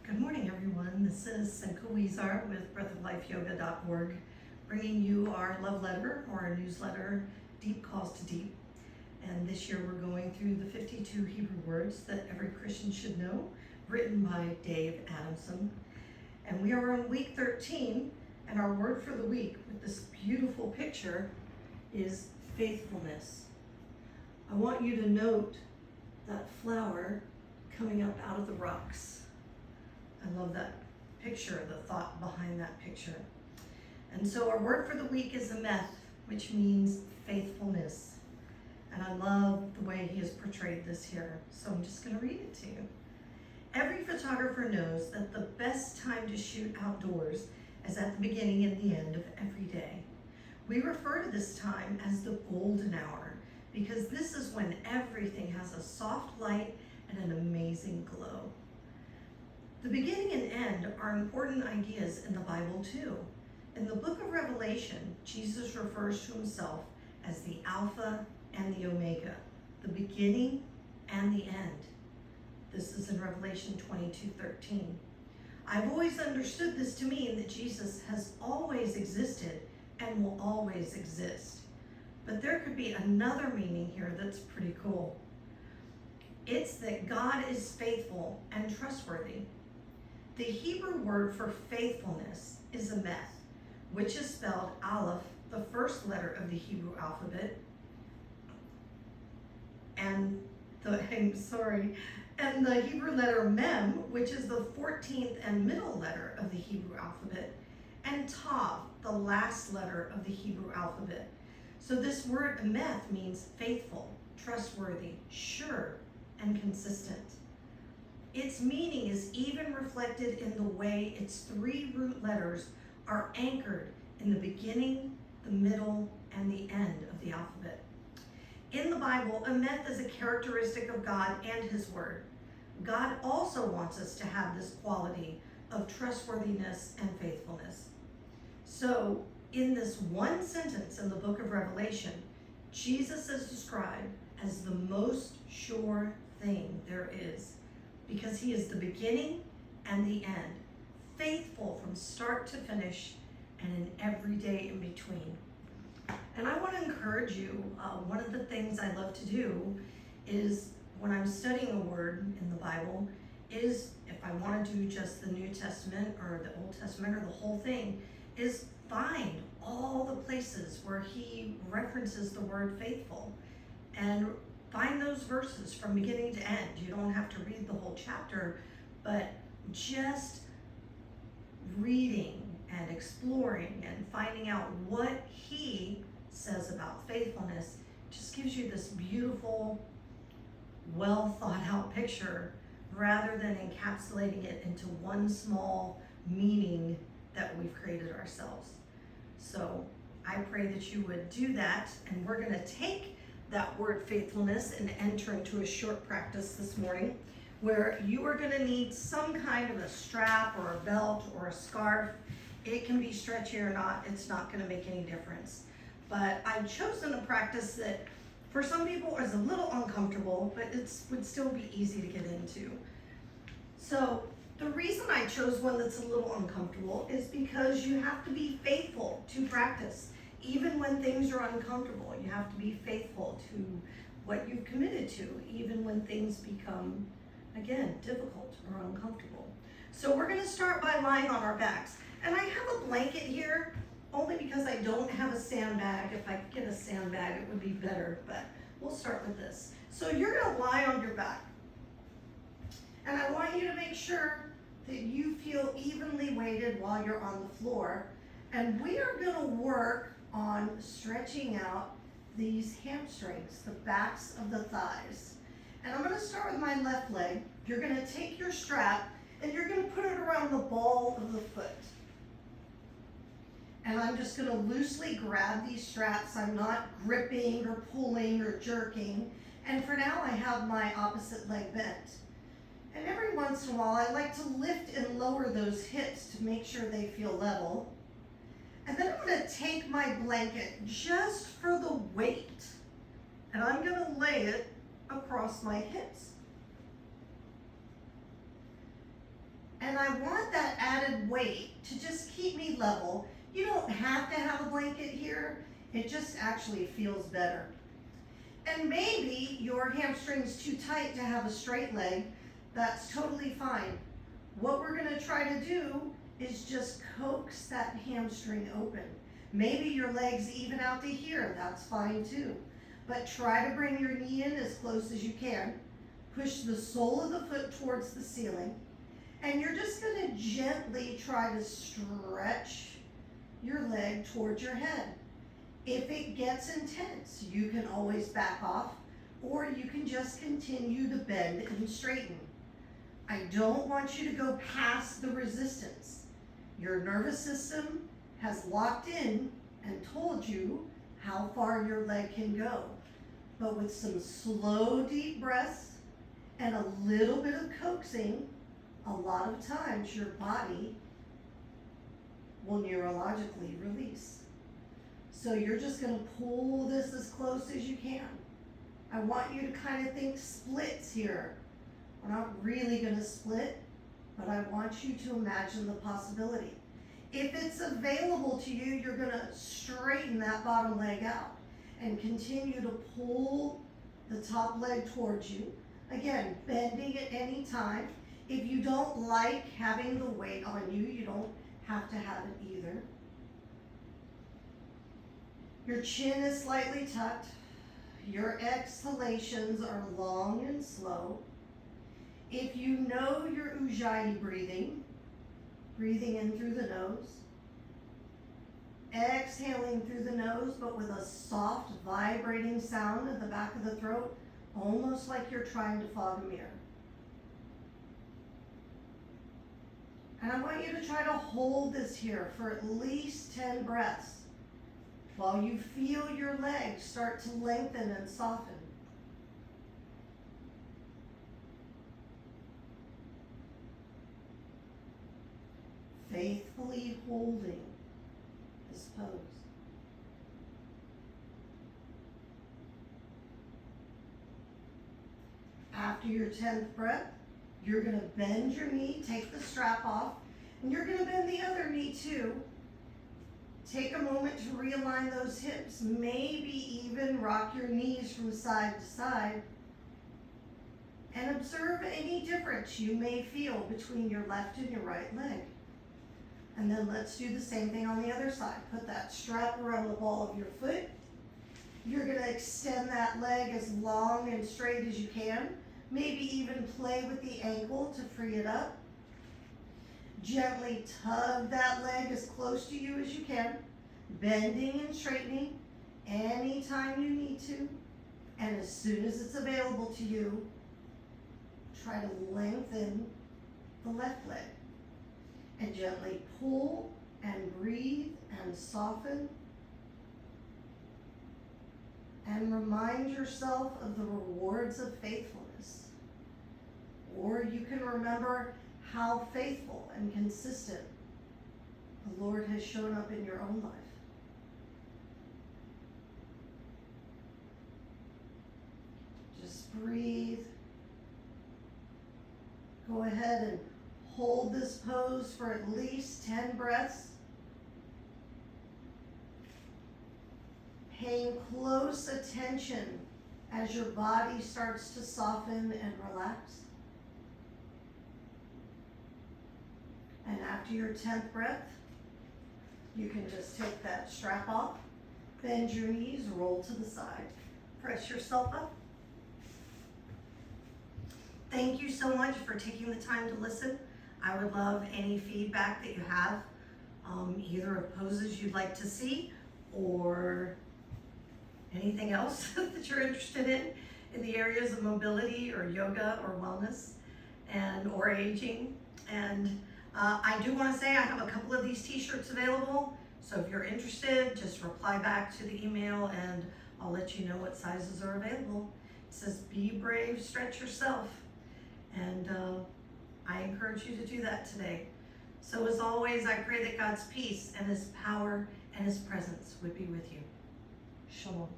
Good morning, everyone. This is Senko Weezar with breathoflifeyoga.org, bringing you our love letter or our newsletter, Deep Calls to Deep. And this year we're going through the 52 Hebrew words that every Christian should know, written by Dave Adamson. And we are on week 13, and our word for the week with this beautiful picture is faithfulness. I want you to note that flower coming up out of the rocks. I love that picture, the thought behind that picture. And so our word for the week is Emeth, which means faithfulness. And I love the way he has portrayed this here. So I'm just going to read it to you. Every photographer knows that the best time to shoot outdoors is at the beginning and the end of every day. We refer to this time as the golden hour because this is when everything has a soft light and an amazing glow. The beginning and end are important ideas in the Bible too. In the book of Revelation, Jesus refers to himself as the Alpha and the Omega, the beginning and the end. This is in Revelation 22:13. I've always understood this to mean that Jesus has always existed and will always exist. But there could be another meaning here that's pretty cool. It's that God is faithful and trustworthy. The Hebrew word for faithfulness is Emeth, which is spelled Aleph, the first letter of the Hebrew alphabet, and the Hebrew letter Mem, which is the 14th and middle letter of the Hebrew alphabet, and Tav, the last letter of the Hebrew alphabet. So this word Emeth means faithful, trustworthy, sure, and consistent. Its meaning is even reflected in the way its three root letters are anchored in the beginning, the middle, and the end of the alphabet. In the Bible, Emeth is a characteristic of God and his word. God also wants us to have this quality of trustworthiness and faithfulness. So, in this one sentence in the book of Revelation, Jesus is described as the most sure thing there is, because he is the beginning and the end, faithful from start to finish and in every day in between. And I want to encourage you, one of the things I love to do is when I'm studying a word in the Bible is, if I want to do just the New Testament or the Old Testament or the whole thing, is find all the places where he references the word faithful and find those verses from beginning to end. You don't have to read the whole chapter, but just reading and exploring and finding out what he says about faithfulness just gives you this beautiful, well thought out picture rather than encapsulating it into one small meaning that we've created ourselves. So I pray that you would do that, and we're going to take that word faithfulness and enter into a short practice this morning where you are going to need some kind of a strap or a belt or a scarf. It can be stretchy or not, it's not going to make any difference. But I've chosen a practice that for some people is a little uncomfortable, but it would still be easy to get into. So the reason I chose one that's a little uncomfortable is because you have to be faithful to practice. Even when things are uncomfortable, you have to be faithful to what you've committed to, even when things become, again, difficult or uncomfortable. So we're going to start by lying on our backs. And I have a blanket here only because I don't have a sandbag. If I could get a sandbag, it would be better, but we'll start with this. So you're going to lie on your back. And I want you to make sure that you feel evenly weighted while you're on the floor. And we are going to work on stretching out these hamstrings, the backs of the thighs. And I'm going to start with my left leg. You're going to take your strap and you're going to put it around the ball of the foot. And I'm just going to loosely grab these straps. I'm not gripping or pulling or jerking. And for now, I have my opposite leg bent. And every once in a while, I like to lift and lower those hips to make sure they feel level. And then I'm going to take my blanket just for the weight, and I'm going to lay it across my hips. And I want that added weight to just keep me level. You don't have to have a blanket here. It just actually feels better. And maybe your hamstring's too tight to have a straight leg. That's totally fine. What we're gonna try to do is just coax that hamstring open. Maybe your leg's even out to here, that's fine too. But try to bring your knee in as close as you can. Push the sole of the foot towards the ceiling. And you're just gonna gently try to stretch your leg towards your head. If it gets intense, you can always back off, or you can just continue to bend and straighten. I don't want you to go past the resistance. Your nervous system has locked in and told you how far your leg can go. But with some slow, deep breaths and a little bit of coaxing, a lot of times your body will neurologically release. So you're just gonna pull this as close as you can. I want you to kind of think splits here. We're not really gonna split, but I want you to imagine the possibility. If it's available to you, you're gonna straighten that bottom leg out and continue to pull the top leg towards you. Again, bending at any time. If you don't like having the weight on you, you don't have to have it either. Your chin is slightly tucked. Your exhalations are long and slow. If you know your Ujjayi breathing, breathing in through the nose, exhaling through the nose, but with a soft, vibrating sound at the back of the throat, almost like you're trying to fog a mirror. And I want you to try to hold this here for at least 10 breaths while you feel your legs start to lengthen and soften. Faithfully holding this pose. After your 10th breath, you're gonna bend your knee, take the strap off, and you're gonna bend the other knee too. Take a moment to realign those hips, maybe even rock your knees from side to side, and observe any difference you may feel between your left and your right leg. And then let's do the same thing on the other side. Put that strap around the ball of your foot. You're gonna extend that leg as long and straight as you can. Maybe even play with the ankle to free it up. Gently tug that leg as close to you as you can, bending and straightening anytime you need to. And as soon as it's available to you, try to lengthen the left leg. And gently pull and breathe and soften. And remind yourself of the rewards of faithfulness. Or you can remember how faithful and consistent the Lord has shown up in your own life. Just breathe. Go ahead and hold this pose for at least 10 breaths. Paying close attention as your body starts to soften and relax. And after your 10th breath, you can just take that strap off, bend your knees, roll to the side, press yourself up. Thank you so much for taking the time to listen. I would love any feedback that you have, either of poses you'd like to see or anything else that you're interested in the areas of mobility or yoga or wellness or aging. And I do want to say I have a couple of these t-shirts available. So if you're interested, just reply back to the email and I'll let you know what sizes are available. It says, "Be brave, stretch yourself." And I encourage you to do that today. So as always, I pray that God's peace and His power and His presence would be with you. Shalom.